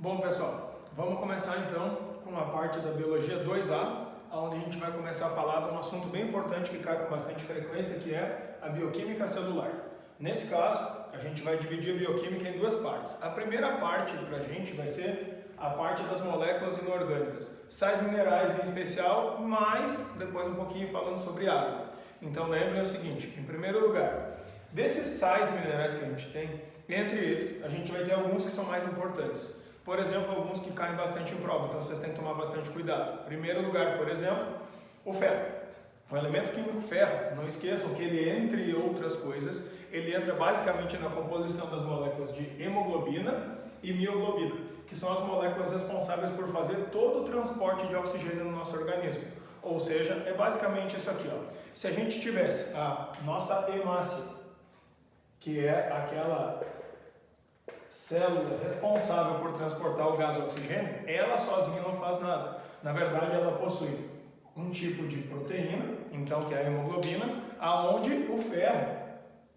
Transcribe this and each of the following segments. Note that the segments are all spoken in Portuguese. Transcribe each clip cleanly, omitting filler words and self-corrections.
Bom, pessoal, vamos começar então com a parte da Biologia 2A, onde a gente vai começar a falar de um assunto bem importante que cai com bastante frequência, que é a bioquímica celular. Nesse caso, a gente vai dividir a bioquímica em duas partes. A primeira parte para a gente vai ser a parte das moléculas inorgânicas, sais minerais em especial, mas depois um pouquinho falando sobre água. Então lembrem o seguinte, em primeiro lugar, desses sais minerais que a gente tem, entre eles, a gente vai ter alguns que são mais importantes. Por exemplo, alguns que caem bastante em prova, então vocês têm que tomar bastante cuidado. Em primeiro lugar, por exemplo, o ferro. O elemento químico ferro, não esqueçam que ele, entre outras coisas, ele entra basicamente na composição das moléculas de hemoglobina e mioglobina, que são as moléculas responsáveis por fazer todo o transporte de oxigênio no nosso organismo. Ou seja, é basicamente isso aqui, ó. Se a gente tivesse a nossa hemácia, que é aquela célula responsável por transportar o gás oxigênio, ela sozinha não faz nada. Na verdade, ela possui um tipo de proteína, então que é a hemoglobina, aonde o ferro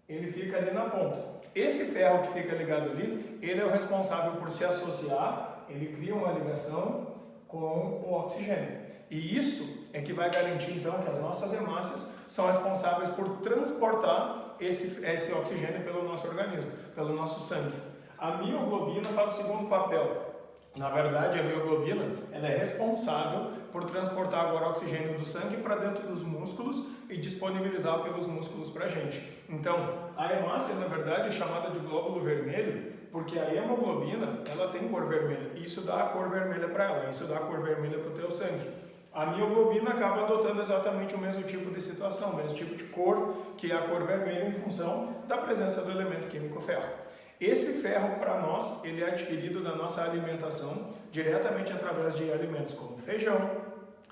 ele fica ali na ponta. Esse ferro que fica ligado ali, ele é o responsável por se associar, ele cria uma ligação com o oxigênio. E isso é que vai garantir então que as nossas hemácias são responsáveis por transportar esse oxigênio pelo nosso organismo, pelo nosso sangue. A mioglobina faz o segundo papel. Na verdade, a mioglobina ela é responsável por transportar agora o oxigênio do sangue para dentro dos músculos e disponibilizar pelos músculos para a gente. Então, a hemácia, na verdade, é chamada de glóbulo vermelho porque a hemoglobina ela tem cor vermelha. Isso dá a cor vermelha para ela, isso dá a cor vermelha para o teu sangue. A mioglobina acaba adotando exatamente o mesmo tipo de situação, o mesmo tipo de cor, que é a cor vermelha em função da presença do elemento químico ferro. Esse ferro, para nós, ele é adquirido da nossa alimentação diretamente através de alimentos como feijão,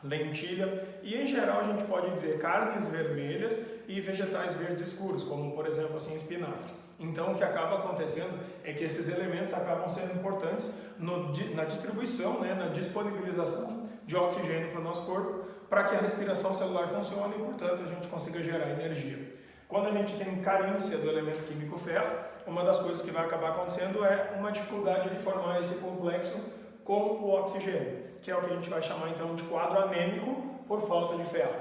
lentilha e, em geral, a gente pode dizer carnes vermelhas e vegetais verdes escuros, como, por exemplo, assim, espinafre. Então, o que acaba acontecendo é que esses elementos acabam sendo importantes na distribuição, na disponibilização de oxigênio para o nosso corpo, para que a respiração celular funcione e, portanto, a gente consiga gerar energia. Quando a gente tem carência do elemento químico ferro, uma das coisas que vai acabar acontecendo é uma dificuldade de formar esse complexo com o oxigênio, que é o que a gente vai chamar então de quadro anêmico por falta de ferro.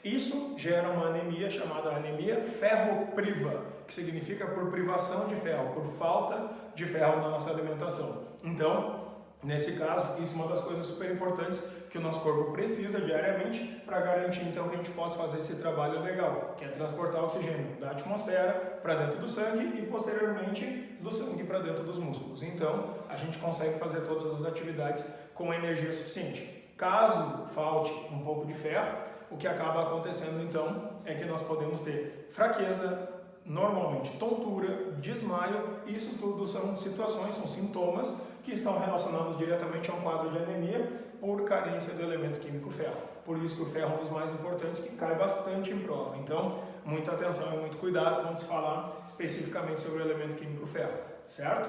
Isso gera uma anemia chamada anemia ferropriva, que significa por privação de ferro, por falta de ferro na nossa alimentação. Então, nesse caso, isso é uma das coisas super importantes que o nosso corpo precisa diariamente para garantir então que a gente possa fazer esse trabalho legal, que é transportar oxigênio da atmosfera para dentro do sangue e posteriormente do sangue para dentro dos músculos. Então, a gente consegue fazer todas as atividades com energia suficiente. Caso falte um pouco de ferro, o que acaba acontecendo então é que nós podemos ter fraqueza, normalmente tontura, desmaio, e isso tudo são situações, são sintomas que estão relacionados diretamente a um quadro de anemia por carência do elemento químico ferro. Por isso que o ferro é um dos mais importantes que cai bastante em prova. Então, muita atenção e muito cuidado quando se falar especificamente sobre o elemento químico ferro, certo?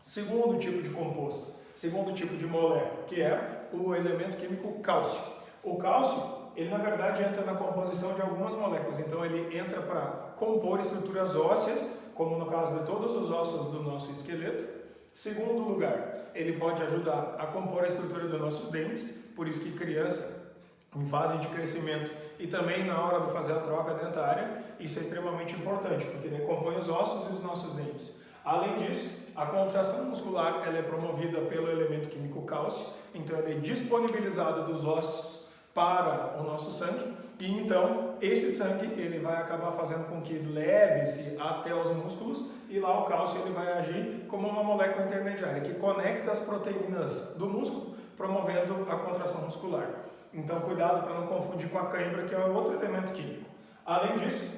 Segundo tipo de composto, segundo tipo de molécula, que é o elemento químico cálcio. O cálcio, ele na verdade entra na composição de algumas moléculas, então ele entra para compor estruturas ósseas, como no caso de todos os ossos do nosso esqueleto. Segundo lugar, ele pode ajudar a compor a estrutura dos nossos dentes, por isso que criança, em fase de crescimento e também na hora de fazer a troca dentária, isso é extremamente importante, porque ele compõe os ossos e os nossos dentes. Além disso, a contração muscular ela é promovida pelo elemento químico cálcio, então ele é disponibilizado dos ossos para o nosso sangue, e então esse sangue ele vai acabar fazendo com que leve-se até os músculos, e lá o cálcio ele vai agir como uma molécula intermediária que conecta as proteínas do músculo, promovendo a contração muscular. Então cuidado para não confundir com a cãibra, que é outro elemento químico. Além disso,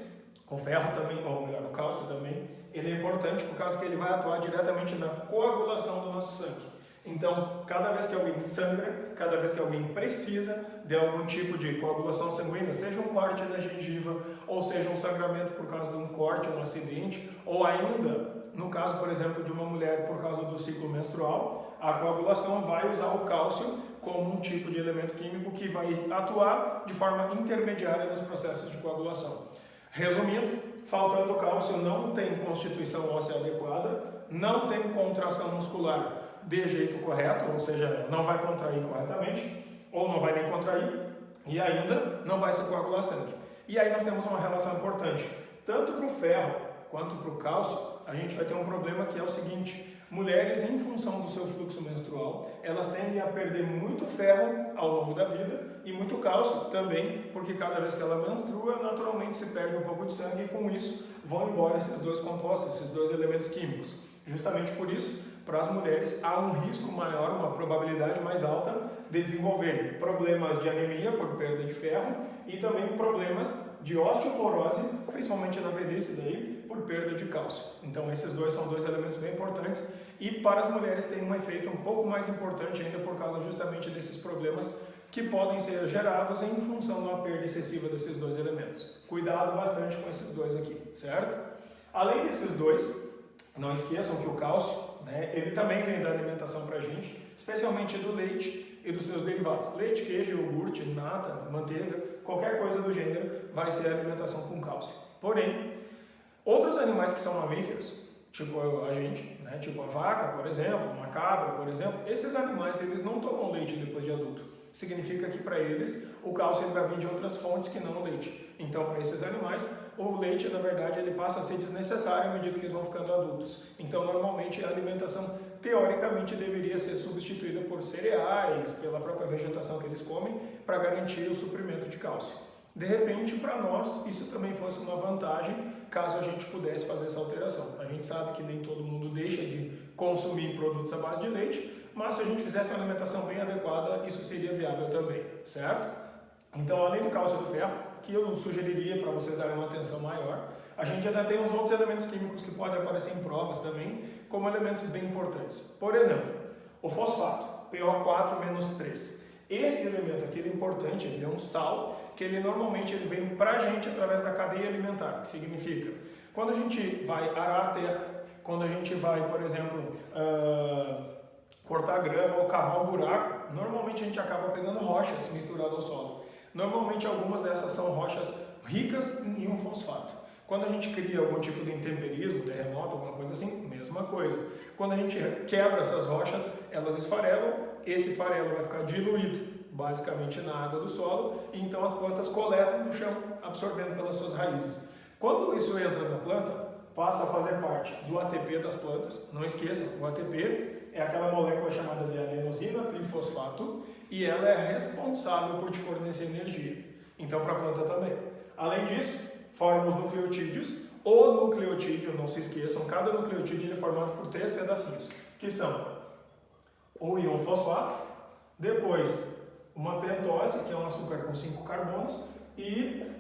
o ferro também, ou melhor, o cálcio também, ele é importante por causa que ele vai atuar diretamente na coagulação do nosso sangue. Então, cada vez que alguém sangra, cada vez que alguém precisa de algum tipo de coagulação sanguínea, seja um corte da gengiva, ou seja um sangramento por causa de um corte, um acidente, ou ainda, no caso, por exemplo, de uma mulher por causa do ciclo menstrual, a coagulação vai usar o cálcio como um tipo de elemento químico que vai atuar de forma intermediária nos processos de coagulação. Resumindo, faltando cálcio não tem constituição óssea adequada, não tem contração muscular de jeito correto, ou seja, não vai contrair corretamente, ou não vai nem contrair, e ainda não vai se coagular sangue. E aí nós temos uma relação importante, tanto para o ferro quanto para o cálcio, a gente vai ter um problema que é o seguinte: mulheres, em função do seu fluxo menstrual, elas tendem a perder muito ferro ao longo da vida e muito cálcio também, porque cada vez que ela menstrua, naturalmente se perde um pouco de sangue e com isso vão embora esses dois compostos, esses dois elementos químicos. Justamente por isso, para as mulheres há um risco maior, uma probabilidade mais alta de desenvolverem problemas de anemia por perda de ferro e também problemas de osteoporose, principalmente na velhice daí, por perda de cálcio. Então esses dois são dois elementos bem importantes e para as mulheres tem um efeito um pouco mais importante ainda por causa justamente desses problemas que podem ser gerados em função de uma perda excessiva desses dois elementos. Cuidado bastante com esses dois aqui, certo? Além desses dois, não esqueçam que o cálcio, ele também vem da alimentação para a gente, especialmente do leite e dos seus derivados. Leite, queijo, iogurte, nata, manteiga, qualquer coisa do gênero vai ser alimentação com cálcio. Porém, outros animais que são mamíferos, tipo a gente, tipo a vaca, por exemplo, uma cabra, por exemplo, esses animais eles não tomam leite depois de adulto. Significa que para eles o cálcio ele vai vir de outras fontes que não o leite. Então, para esses animais, o leite, na verdade, ele passa a ser desnecessário à medida que eles vão ficando adultos. Então, normalmente, a alimentação, teoricamente, deveria ser substituída por cereais, pela própria vegetação que eles comem, para garantir o suprimento de cálcio. De repente, para nós, isso também fosse uma vantagem, caso a gente pudesse fazer essa alteração. A gente sabe que nem todo mundo deixa de consumir produtos à base de leite, mas se a gente fizesse uma alimentação bem adequada, isso seria viável também, certo? Então, além do cálcio e do ferro, que eu sugeriria para vocês darem uma atenção maior, a gente ainda tem uns outros elementos químicos que podem aparecer em provas também, como elementos bem importantes. Por exemplo, o fosfato, PO4-3. Esse elemento aqui é importante, ele é um sal, que ele normalmente vem para a gente através da cadeia alimentar, que significa, quando a gente vai arar a terra, quando a gente vai, por exemplo, cortar grama ou cavar um buraco, normalmente a gente acaba pegando rochas misturadas ao solo. Normalmente algumas dessas são rochas ricas em um fosfato. Quando a gente cria algum tipo de intemperismo, terremoto, alguma coisa assim, mesma coisa. Quando a gente quebra essas rochas, elas esfarelam, esse farelo vai ficar diluído basicamente na água do solo, e então as plantas coletam do chão, absorvendo pelas suas raízes. Quando isso entra na planta, passa a fazer parte do ATP das plantas. Não esqueçam, o ATP é aquela molécula chamada de adenosina trifosfato e ela é responsável por te fornecer energia. Então, para a planta também. Além disso, formam os nucleotídeos. O nucleotídeo, não se esqueçam, cada nucleotídeo é formado por 3 pedacinhos, que são o íon fosfato, depois uma pentose, que é um açúcar com 5 carbonos, e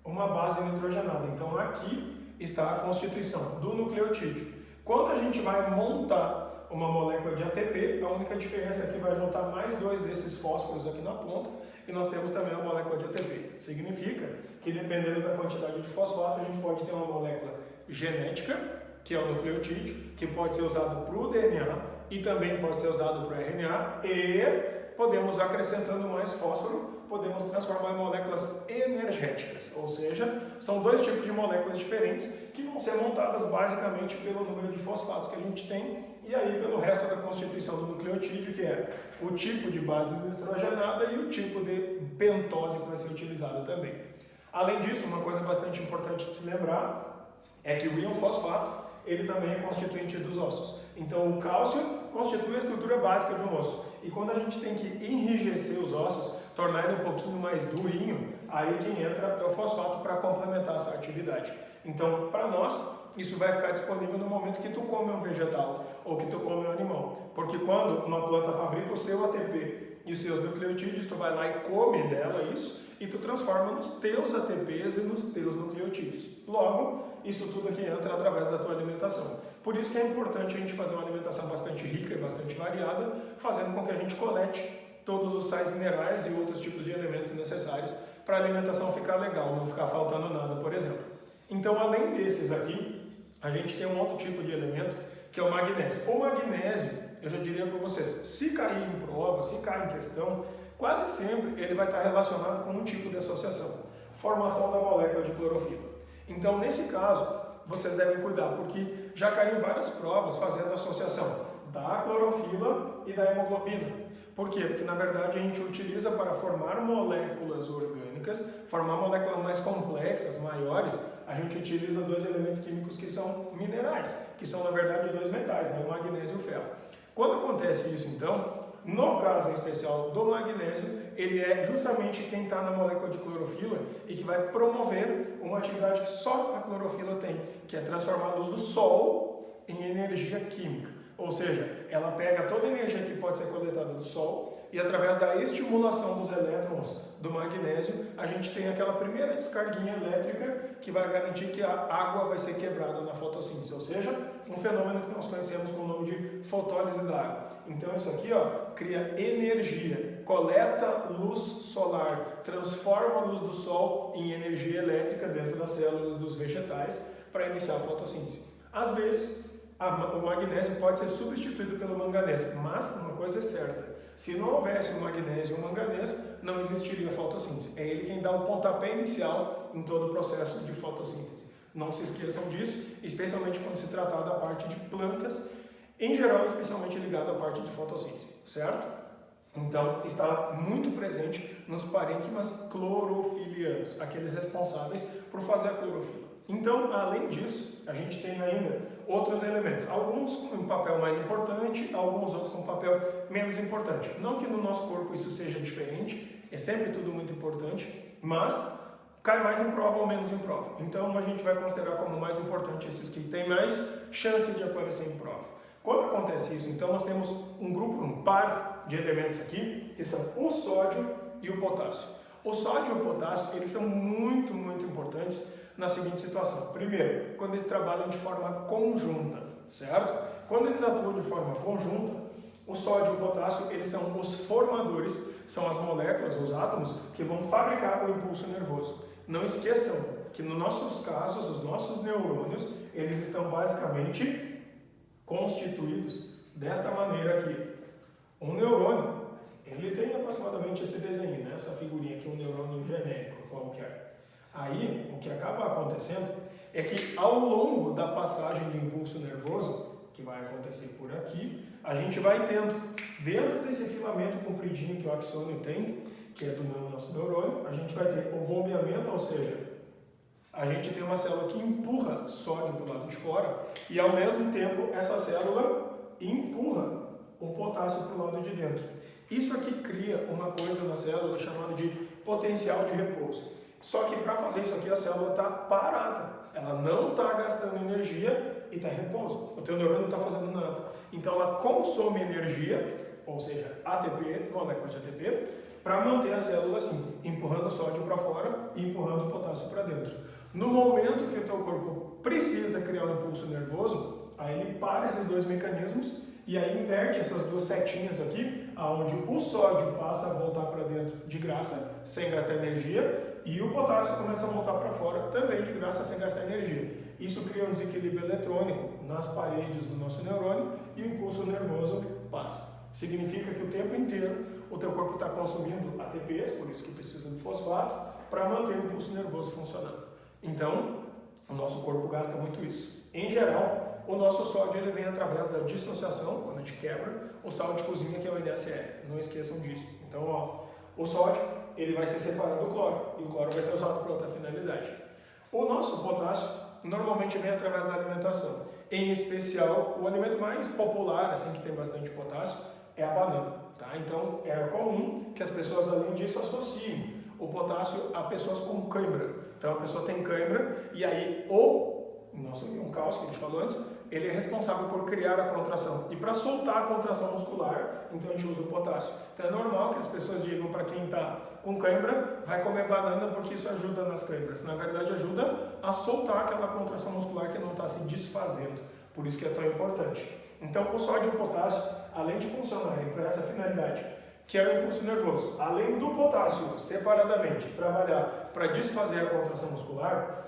uma base nitrogenada. Então, aqui está a constituição do nucleotídeo. Quando a gente vai montar uma molécula de ATP, a única diferença é que vai juntar mais 2 desses fósforos aqui na ponta e nós temos também a molécula de ATP. Significa que dependendo da quantidade de fosfato, a gente pode ter uma molécula genética, que é o nucleotídeo, que pode ser usado para o DNA e também pode ser usado para o RNA e podemos, acrescentando mais fósforo, podemos transformar em moléculas energéticas, ou seja, são 2 tipos de moléculas diferentes que vão ser montadas basicamente pelo número de fosfatos que a gente tem e aí pelo resto da constituição do nucleotídeo, que é o tipo de base nitrogenada e o tipo de pentose que vai ser utilizada também. Além disso, uma coisa bastante importante de se lembrar é que o íon fosfato, ele também é constituinte dos ossos. Então, o cálcio constitui a estrutura básica de um osso. E quando a gente tem que enrijecer os ossos, tornar ele um pouquinho mais durinho, aí quem entra é o fosfato para complementar essa atividade. Então, para nós, isso vai ficar disponível no momento que tu come um vegetal ou que tu come um animal. Porque quando uma planta fabrica o seu ATP e os seus nucleotídeos, tu vai lá e come dela isso e tu transforma nos teus ATPs e nos teus nucleotídeos. Logo, isso tudo aqui entra através da tua alimentação. Por isso que é importante a gente fazer uma alimentação bastante rica e bastante variada, fazendo com que a gente colete todos os sais minerais e outros tipos de elementos necessários para a alimentação ficar legal, não ficar faltando nada, por exemplo. Então, além desses aqui, a gente tem um outro tipo de elemento, que é o magnésio. O magnésio, eu já diria para vocês, se cair em prova, se cair em questão, quase sempre ele vai estar relacionado com um tipo de associação, formação da molécula de clorofila. Então, nesse caso, vocês devem cuidar, porque já caiu em várias provas fazendo associação da clorofila e da hemoglobina. Por quê? Porque na verdade a gente utiliza para formar moléculas orgânicas, formar moléculas mais complexas, maiores, a gente utiliza dois elementos químicos que são minerais, que são na verdade dois metais, né? O magnésio e o ferro. Quando acontece isso então, no caso em especial do magnésio, ele é justamente quem está na molécula de clorofila e que vai promover uma atividade que só a clorofila tem, que é transformar a luz do sol em energia química. Ou seja, ela pega toda a energia que pode ser coletada do Sol e através da estimulação dos elétrons do magnésio, a gente tem aquela primeira descarguinha elétrica que vai garantir que a água vai ser quebrada na fotossíntese, ou seja, um fenômeno que nós conhecemos com o nome de fotólise da água. Então isso aqui cria energia, coleta luz solar, transforma a luz do Sol em energia elétrica dentro das células dos vegetais para iniciar a fotossíntese. Às vezes, o magnésio pode ser substituído pelo manganês, mas uma coisa é certa, se não houvesse o magnésio e o manganês, não existiria a fotossíntese. É ele quem dá o pontapé inicial em todo o processo de fotossíntese. Não se esqueçam disso, especialmente quando se tratar da parte de plantas, em geral, especialmente ligado à parte de fotossíntese, certo? Então, está muito presente nos parênquimas clorofilianos, aqueles responsáveis por fazer a clorofila. Então, além disso, a gente tem ainda outros elementos, alguns com um papel mais importante, alguns outros com um papel menos importante. Não que no nosso corpo isso seja diferente, é sempre tudo muito importante, mas cai mais em prova ou menos em prova. Então, a gente vai considerar como mais importante esses que têm mais chance de aparecer em prova. Quando acontece isso, então, nós temos um grupo, um par de elementos aqui, que são o sódio e o potássio. O sódio e o potássio, eles são muito importantes na seguinte situação. Primeiro, quando eles trabalham de forma conjunta, certo? Quando eles atuam de forma conjunta, o sódio e o potássio, eles são os formadores, são as moléculas, os átomos, que vão fabricar o impulso nervoso. Não esqueçam que nos nossos casos, os nossos neurônios, eles estão basicamente constituídos desta maneira aqui. Um neurônio, ele tem aproximadamente esse desenho, né? Essa figurinha aqui, um neurônio genérico qualquer. Aí, o que acaba acontecendo é que ao longo da passagem do impulso nervoso, que vai acontecer por aqui, a gente vai tendo, dentro desse filamento compridinho que o axônio tem, que é do nosso neurônio, a gente vai ter o bombeamento, ou seja, a gente tem uma célula que empurra sódio para o lado de fora e ao mesmo tempo essa célula empurra o potássio para o lado de dentro. Isso aqui cria uma coisa na célula chamada de potencial de repouso. Só que para fazer isso aqui a célula está parada, ela não está gastando energia e está em repouso. O teu neurônio não está fazendo nada. Então ela consome energia, ou seja, ATP, moléculas de ATP, para manter a célula assim, empurrando o sódio para fora e empurrando o potássio para dentro. No momento que o teu corpo precisa criar um impulso nervoso, aí ele para esses dois mecanismos e aí inverte essas duas setinhas aqui, onde o sódio passa a voltar para dentro de graça, sem gastar energia, e o potássio começa a voltar para fora também de graça, sem gastar energia. Isso cria um desequilíbrio eletrônico nas paredes do nosso neurônio e o impulso nervoso passa. Significa que o tempo inteiro o teu corpo está consumindo ATPs, por isso que precisa de fosfato, para manter o impulso nervoso funcionando. Então, o nosso corpo gasta muito isso. Em geral, o nosso sódio ele vem através da dissociação, quando a gente quebra, o sal de cozinha que é o NaCl. Não esqueçam disso. Então, o sódio ele vai ser separado do cloro, e o cloro vai ser usado para outra finalidade. O nosso potássio normalmente vem através da alimentação. Em especial, o alimento mais popular, assim, que tem bastante potássio, é a banana. Tá? Então, é comum que as pessoas, além disso, associem o potássio a pessoas com cãibra. Então, a pessoa tem cãibra e aí o nosso íon cálcico, que a gente falou antes, ele é responsável por criar a contração. E para soltar a contração muscular, então a gente usa o potássio. Então, é normal que as pessoas digam para quem está com cãibra, vai comer banana porque isso ajuda nas cãibras. Na verdade, ajuda a soltar aquela contração muscular que não está se desfazendo. Por isso que é tão importante. Então, o sódio e o potássio, além de funcionarem para essa finalidade, que é o impulso nervoso, além do potássio separadamente trabalhar para desfazer a contração muscular,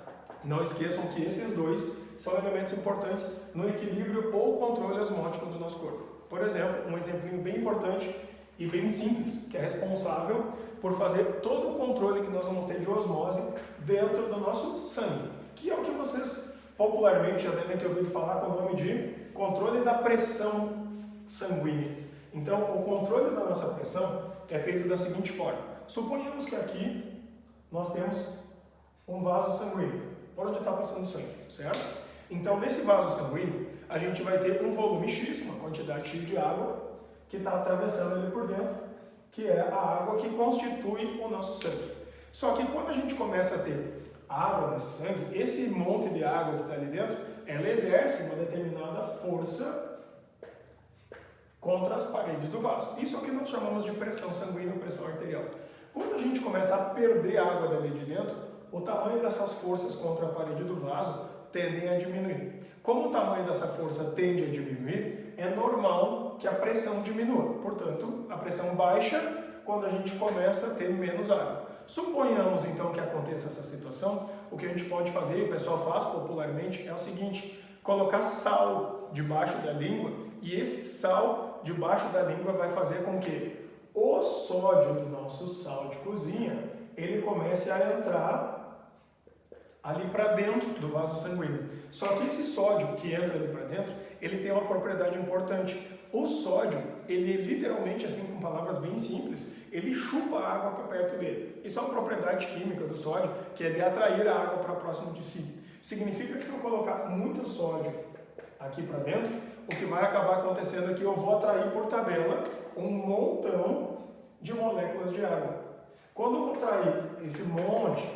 não esqueçam que esses dois são elementos importantes no equilíbrio ou controle osmótico do nosso corpo. Por exemplo, um exemplinho bem importante e bem simples, que é responsável por fazer todo o controle que nós vamos ter de osmose dentro do nosso sangue, que é o que vocês popularmente já devem ter ouvido falar com o nome de controle da pressão sanguínea. Então, o controle da nossa pressão é feito da seguinte forma. Suponhamos que aqui nós temos um vaso sanguíneo, por onde está passando sangue, certo? Então, nesse vaso sanguíneo, a gente vai ter um volume X, uma quantidade X de água, que está atravessando ali por dentro, que é a água que constitui o nosso sangue. Só que quando a gente começa a ter água nesse sangue, esse monte de água que está ali dentro, ela exerce uma determinada força contra as paredes do vaso. Isso é o que nós chamamos de pressão sanguínea ou pressão arterial. Quando a gente começa a perder água dali de dentro, o tamanho dessas forças contra a parede do vaso tendem a diminuir. Como o tamanho dessa força tende a diminuir, é normal que a pressão diminua. Portanto, a pressão baixa quando a gente começa a ter menos água. Suponhamos então que aconteça essa situação, o que a gente pode fazer, e o pessoal faz popularmente, é o seguinte: colocar sal debaixo da língua, e esse sal debaixo da língua vai fazer com que o sódio do nosso sal de cozinha, ele comece a entrar ali para dentro do vaso sanguíneo. Só que esse sódio que entra ali para dentro, ele tem uma propriedade importante. O sódio, ele literalmente, assim com palavras bem simples, ele chupa a água para perto dele. Isso é uma propriedade química do sódio, que é de atrair a água para próximo de si. Significa que se eu colocar muito sódio aqui para dentro, o que vai acabar acontecendo é que eu vou atrair por tabela um montão de moléculas de água. Quando eu vou atrair esse monte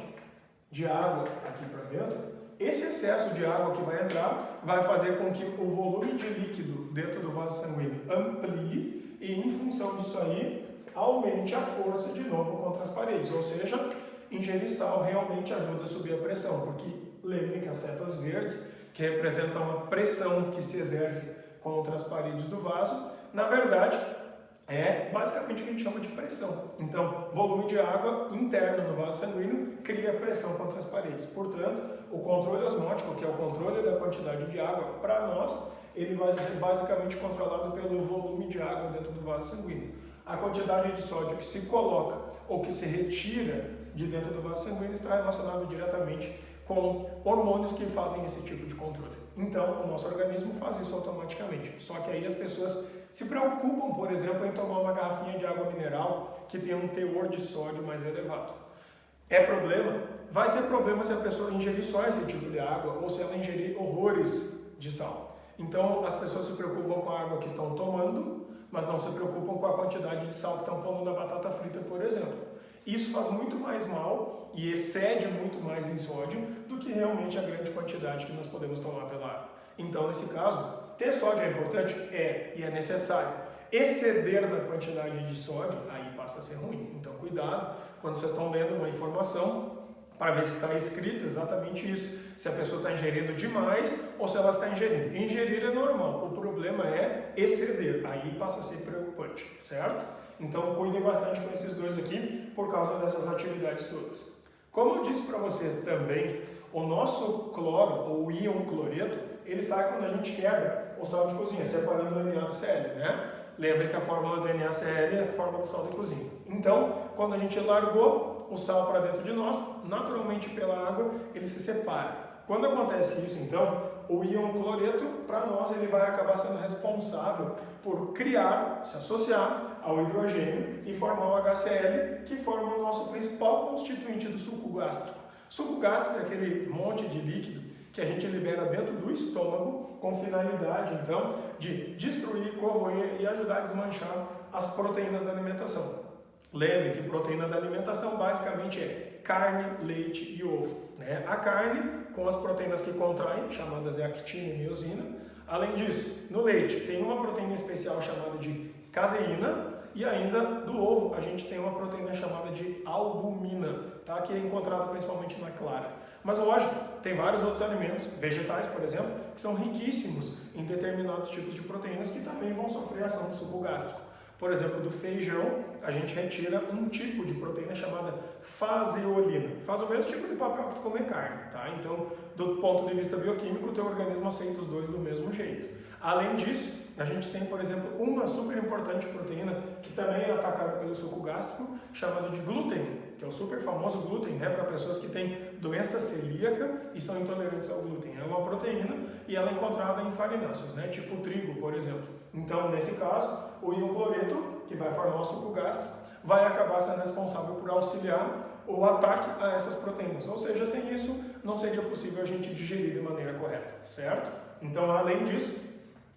de água aqui para dentro, esse excesso de água que vai entrar vai fazer com que o volume de líquido dentro do vaso sanguíneo amplie e, em função disso aí, aumente a força de novo contra as paredes. Ou seja, ingerir sal realmente ajuda a subir a pressão, porque lembrem que as setas verdes, que representam a pressão que se exerce contra as paredes do vaso, na verdade, é basicamente o que a gente chama de pressão. Então, volume de água interno no vaso sanguíneo cria pressão contra as paredes. Portanto, o controle osmótico, que é o controle da quantidade de água, para nós, ele vai ser basicamente controlado pelo volume de água dentro do vaso sanguíneo. A quantidade de sódio que se coloca ou que se retira de dentro do vaso sanguíneo está relacionado diretamente com hormônios que fazem esse tipo de controle. Então, o nosso organismo faz isso automaticamente. Só que aí as pessoas se preocupam, por exemplo, em tomar uma garrafinha de água mineral que tem um teor de sódio mais elevado. É problema? Vai ser problema se a pessoa ingerir só esse tipo de água ou se ela ingerir horrores de sal. Então, as pessoas se preocupam com a água que estão tomando, mas não se preocupam com a quantidade de sal que estão pondo na batata frita, por exemplo. Isso faz muito mais mal e excede muito mais em sódio do que realmente a grande quantidade que nós podemos tomar pela água. Então, nesse caso, ter sódio é importante? É, e é necessário. Exceder na quantidade de sódio, aí passa a ser ruim. Então, cuidado quando vocês estão lendo uma informação para ver se está escrito exatamente isso. Se a pessoa está ingerindo demais ou se ela está ingerindo. Ingerir é normal, o problema é exceder, aí passa a ser preocupante, certo? Então, cuidem bastante com esses dois aqui por causa dessas atividades todas. Como eu disse para vocês também, o nosso cloro, ou o íon cloreto, ele sai quando a gente quebra o sal de cozinha, separando o Na do Cl, né? Lembre que a fórmula do NaCl é a fórmula do sal de cozinha. Então, quando a gente largou o sal para dentro de nós, naturalmente pela água, ele se separa. Quando acontece isso, então, o íon cloreto, para nós, ele vai acabar sendo responsável por criar, se associar ao hidrogênio e formar o HCl, que forma o nosso principal constituinte do suco gástrico. Suco gástrico é aquele monte de líquido que a gente libera dentro do estômago com finalidade, então, de destruir, corroer e ajudar a desmanchar as proteínas da alimentação. Lembre que proteína da alimentação basicamente é carne, leite e ovo, né? A carne com as proteínas que contraem, chamadas de actina e miosina. Além disso, no leite tem uma proteína especial chamada de caseína e ainda do ovo a gente tem uma proteína chamada de albumina, tá? Que é encontrada principalmente na clara. Mas lógico, tem vários outros alimentos, vegetais por exemplo, que são riquíssimos em determinados tipos de proteínas que também vão sofrer ação do suco gástrico. Por exemplo, do feijão, a gente retira um tipo de proteína chamada faseolina. Faz o mesmo tipo de papel que tu come carne, tá? Então, do ponto de vista bioquímico, o teu organismo aceita os dois do mesmo jeito. Além disso, a gente tem, por exemplo, uma super importante proteína que também é atacada pelo suco gástrico, chamada de glúten, que é o super famoso glúten, né? Para pessoas que têm doença celíaca e são intolerantes ao glúten. É uma proteína e ela é encontrada em farináceos, né? Tipo o trigo, por exemplo. Então, nesse caso, o íon cloreto, que vai formar o suco gástrico, vai acabar sendo responsável por auxiliar o ataque a essas proteínas. Ou seja, sem isso, não seria possível a gente digerir de maneira correta, certo? Então, além disso,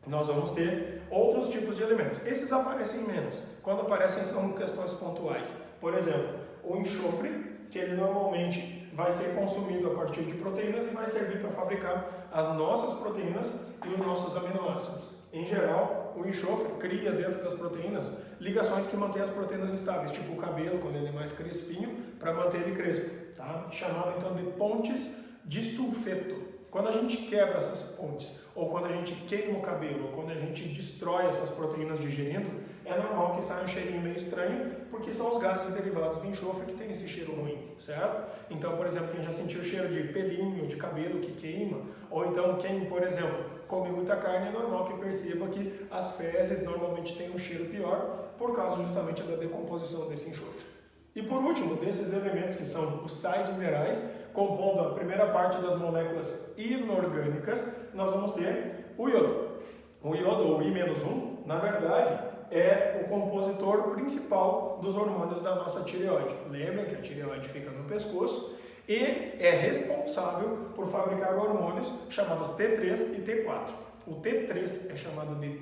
nós vamos ter outros tipos de elementos. Esses aparecem menos. Quando aparecem, são questões pontuais. Por exemplo, o enxofre, que ele normalmente vai ser consumido a partir de proteínas e vai servir para fabricar as nossas proteínas e os nossos aminoácidos. Em geral, o enxofre cria dentro das proteínas ligações que mantêm as proteínas estáveis, tipo o cabelo, quando ele é mais crespinho, para manter ele crespo, tá? Chamado então de pontes de sulfeto. Quando a gente quebra essas pontes, ou quando a gente queima o cabelo, ou quando a gente destrói essas proteínas digerindo, é normal que saia um cheirinho meio estranho, porque são os gases derivados de enxofre que tem esse cheiro ruim, certo? Então, por exemplo, quem já sentiu o cheiro de pelinho, de cabelo que queima, ou então quem, por exemplo, come muita carne, é normal que perceba que as fezes normalmente têm um cheiro pior, por causa justamente da decomposição desse enxofre. E por último, desses elementos que são os sais minerais, compondo a primeira parte das moléculas inorgânicas, nós vamos ter o iodo. O iodo, ou I-1, na verdade, é o compositor principal dos hormônios da nossa tireoide. Lembrem que a tireoide fica no pescoço e é responsável por fabricar hormônios chamados T3 e T4. O T3 é chamado de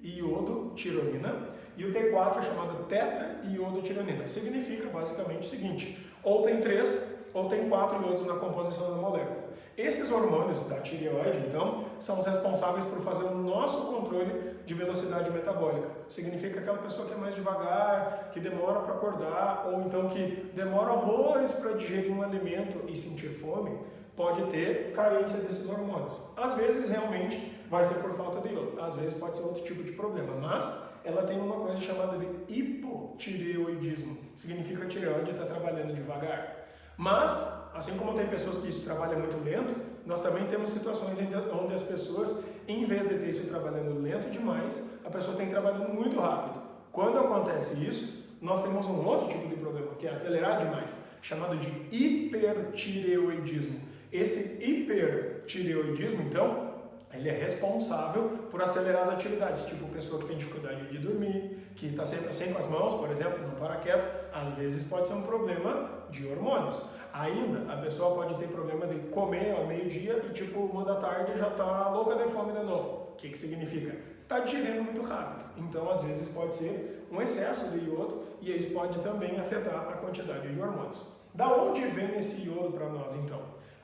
triiodotironina e o T4 é chamado tetraiodotironina. Significa basicamente o seguinte: ou tem 3 ou tem 4 iodos na composição da molécula. Esses hormônios da tireoide, então, são os responsáveis por fazer o nosso controle de velocidade metabólica. Significa aquela pessoa que é mais devagar, que demora para acordar, ou então que demora horrores para digerir um alimento e sentir fome, pode ter carência desses hormônios. Às vezes, realmente, vai ser por falta de iodo. Às vezes, pode ser outro tipo de problema. Mas ela tem uma coisa chamada de hipotireoidismo. Significa que a tireoide está trabalhando devagar. Mas, assim como tem pessoas que isso trabalha muito lento, nós também temos situações onde as pessoas, em vez de ter isso trabalhando lento demais, a pessoa tem trabalhando muito rápido. Quando acontece isso, nós temos um outro tipo de problema, que é acelerar demais, chamado de hipertireoidismo. Esse hipertireoidismo, então, ele é responsável por acelerar as atividades, tipo pessoa que tem dificuldade de dormir, que está sempre assim com as mãos, por exemplo, não para quieto, às vezes pode ser um problema de hormônios. Ainda, a pessoa pode ter problema de comer ao meio-dia e tipo 1 da tarde já está louca de fome de novo. O que significa? Está digerindo muito rápido. Então, às vezes pode ser um excesso de iodo e isso pode também afetar a quantidade de hormônios. Da onde vem esse iodo para nós, então?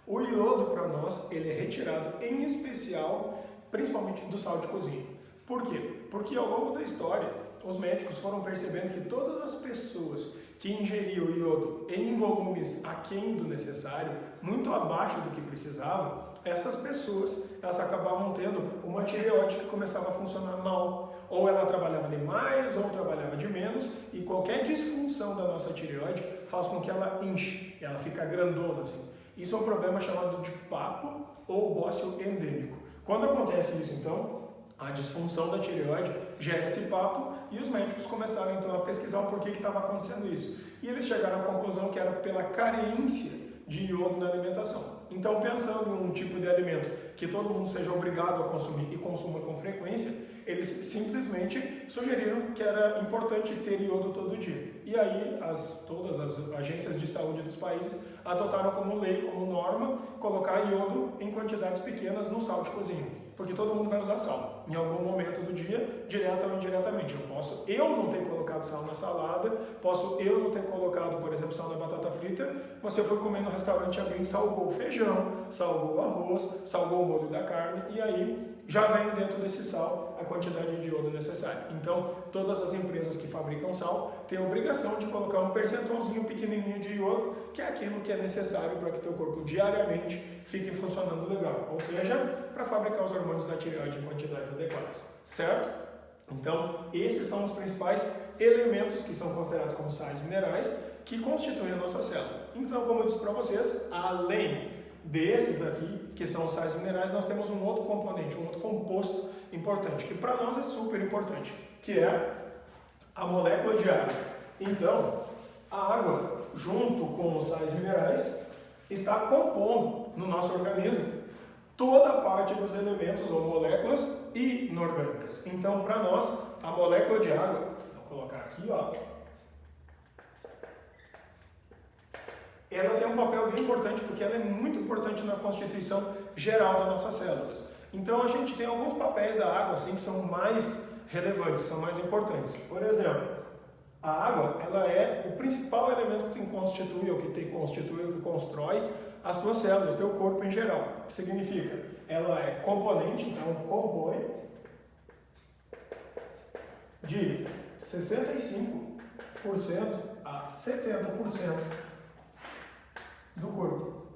O iodo para nós, ele é retirado em especial, principalmente do sal de cozinha. Por quê? Porque ao longo da história, os médicos foram percebendo que todas as pessoas que ingeriam iodo em volumes aquém do necessário, muito abaixo do que precisavam, essas pessoas, elas acabavam tendo uma tireoide que começava a funcionar mal. Ou ela trabalhava demais, ou trabalhava de menos, e qualquer disfunção da nossa tireoide faz com que ela enche, ela fica grandona assim. Isso é um problema chamado de papo ou bócio endêmico. Quando acontece isso, então, a disfunção da tireoide gera esse papo e os médicos começaram, então, a pesquisar o porquê que estava acontecendo isso. E eles chegaram à conclusão que era pela carência de iodo na alimentação. Então, pensando em um tipo de alimento que todo mundo seja obrigado a consumir e consuma com frequência, eles simplesmente sugeriram que era importante ter iodo todo dia. E aí, todas as agências de saúde dos países adotaram como lei, como norma, colocar iodo em quantidades pequenas no sal de cozinha. Porque todo mundo vai usar sal, em algum momento do dia, direta ou indiretamente. Posso não ter colocado sal na salada, posso não ter colocado, por exemplo, sal na batata frita, mas se eu for comer no restaurante, alguém salgou o feijão, salgou o arroz, salgou o molho da carne, e aí já vem dentro desse sal a quantidade de iodo necessária. Então, todas as empresas que fabricam sal têm a obrigação de colocar um percentualzinho pequenininho de iodo, que é aquilo que é necessário para que teu corpo diariamente fique funcionando legal. Ou seja, para fabricar os hormônios da tireoide em quantidades adequadas. Certo? Então, esses são os principais elementos que são considerados como sais minerais que constituem a nossa célula. Então, como eu disse para vocês, além desses aqui, que são os sais minerais, nós temos um outro componente, um outro composto importante, que para nós é super importante, que é a molécula de água. Então, a água, junto com os sais minerais, está compondo no nosso organismo toda a parte dos elementos ou moléculas inorgânicas. Então, para nós, a molécula de água, vou colocar aqui, ó, ela tem um papel bem importante porque ela é muito importante na constituição geral das nossas células. Então, a gente tem alguns papéis da água assim, que são mais relevantes, que são mais importantes. Por exemplo, a água, ela é o principal elemento que constitui, ou que constrói as tuas células, o teu corpo em geral. O que significa? Ela é componente, então compõe de 65% a 70% do corpo.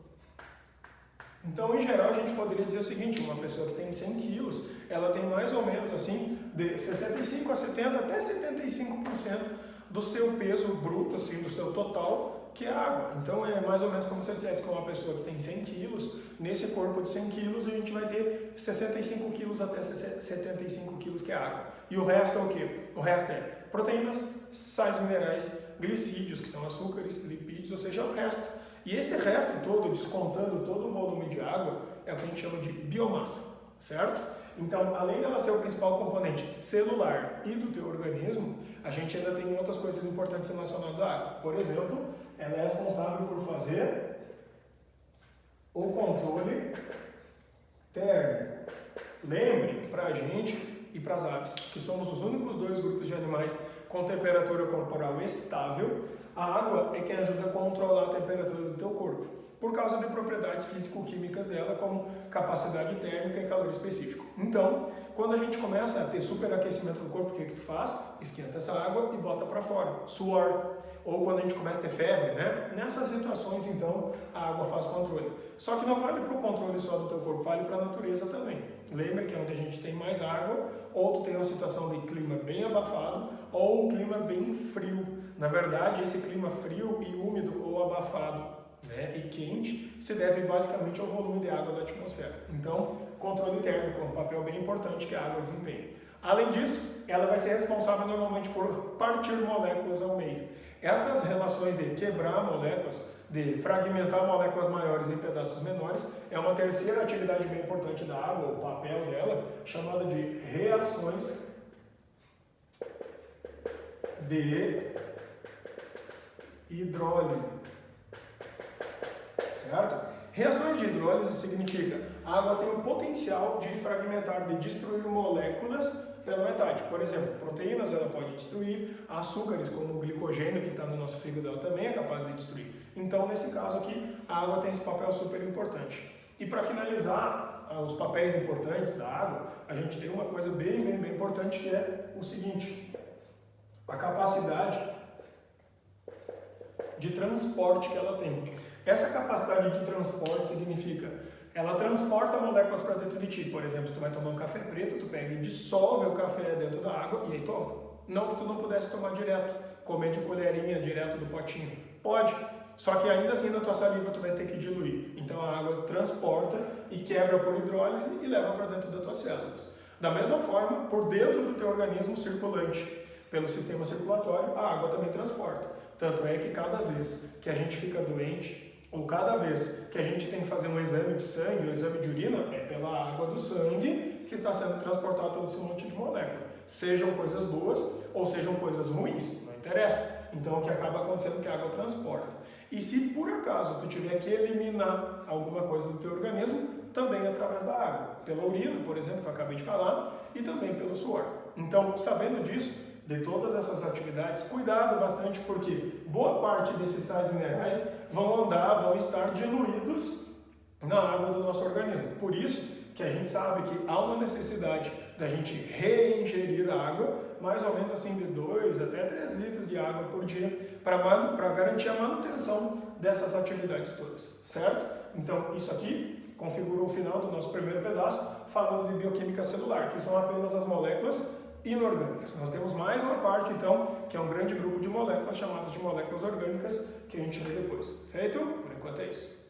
Então, em geral, a gente poderia dizer o seguinte, uma pessoa que tem 100 quilos, ela tem mais ou menos assim, de 65 a 70, até 75% do seu peso bruto, assim, do seu total, que é água. Então, é mais ou menos como se eu dissesse que uma pessoa que tem 100 quilos, nesse corpo de 100 quilos, a gente vai ter 65 quilos até 75 quilos que é água. E o resto é o quê? O resto é proteínas, sais minerais, glicídios, que são açúcares, lipídios, ou seja, o resto. E esse resto todo, descontando todo o volume de água, é o que a gente chama de biomassa, certo? Então, além dela ser o principal componente celular e do teu organismo, a gente ainda tem outras coisas importantes relacionadas à água. Por exemplo, ela é responsável por fazer o controle térmico. Lembre, para a gente e para as aves, que somos os únicos dois grupos de animais com temperatura corporal estável, a água é quem ajuda a controlar a temperatura do teu corpo, por causa de propriedades físico-químicas dela, como capacidade térmica e calor específico. Então, quando a gente começa a ter superaquecimento do corpo, o que tu faz? Esquenta essa água e bota para fora, suor. Ou quando a gente começa a ter febre, né? Nessas situações, então, a água faz controle. Só que não vale para o controle só do teu corpo, vale para a natureza também. Lembra que é onde a gente tem mais água, ou tu tem uma situação de clima bem abafado, ou um clima bem frio. Na verdade, esse clima frio e úmido ou abafado, né, e quente se deve basicamente ao volume de água da atmosfera. Então, controle térmico é um papel bem importante que a água desempenha. Além disso, ela vai ser responsável normalmente por partir moléculas ao meio. Essas relações de quebrar moléculas, de fragmentar moléculas maiores em pedaços menores, é uma terceira atividade bem importante da água, o papel dela, chamada de reações de hidrólise. Certo? Reações de hidrólise significa a água tem o potencial de fragmentar, de destruir moléculas pela metade. Por exemplo, proteínas ela pode destruir, açúcares como o glicogênio que está no nosso fígado ela também é capaz de destruir. Então, nesse caso aqui, a água tem esse papel super importante. E para finalizar os papéis importantes da água, a gente tem uma coisa bem importante que é o seguinte: a capacidade de transporte que ela tem. Essa capacidade de transporte significa ela transporta moléculas para dentro de ti. Por exemplo, se tu vai tomar um café preto, tu pega e dissolve o café dentro da água e aí toma. Não que tu não pudesse tomar direto, comer de colherinha direto do potinho. Pode, só que ainda assim na tua saliva tu vai ter que diluir. Então a água transporta e quebra por hidrólise e leva para dentro das tuas células. Da mesma forma, por dentro do teu organismo circulante, pelo sistema circulatório, a água também transporta. Tanto é que cada vez que a gente fica doente, ou cada vez que a gente tem que fazer um exame de sangue, um exame de urina, é pela água do sangue que está sendo transportado todo esse monte de molécula. Sejam coisas boas ou sejam coisas ruins, não interessa. Então o que acaba acontecendo é que a água transporta. E se por acaso tu tiver que eliminar alguma coisa do teu organismo, também através da água. Pela urina, por exemplo, que eu acabei de falar, e também pelo suor. Então, sabendo disso, de todas essas atividades, cuidado bastante, porque boa parte desses sais minerais vão estar diluídos na água do nosso organismo. Por isso que a gente sabe que há uma necessidade da gente reingerir a água, mais ou menos assim de 2 até 3 litros de água por dia, para garantir a manutenção dessas atividades todas, certo? Então, isso aqui configurou o final do nosso primeiro pedaço, falando de bioquímica celular, que são apenas as moléculas inorgânicas. Nós temos mais uma parte, então, que é um grande grupo de moléculas chamadas de moléculas orgânicas, que a gente vê depois. Feito? Por enquanto é isso.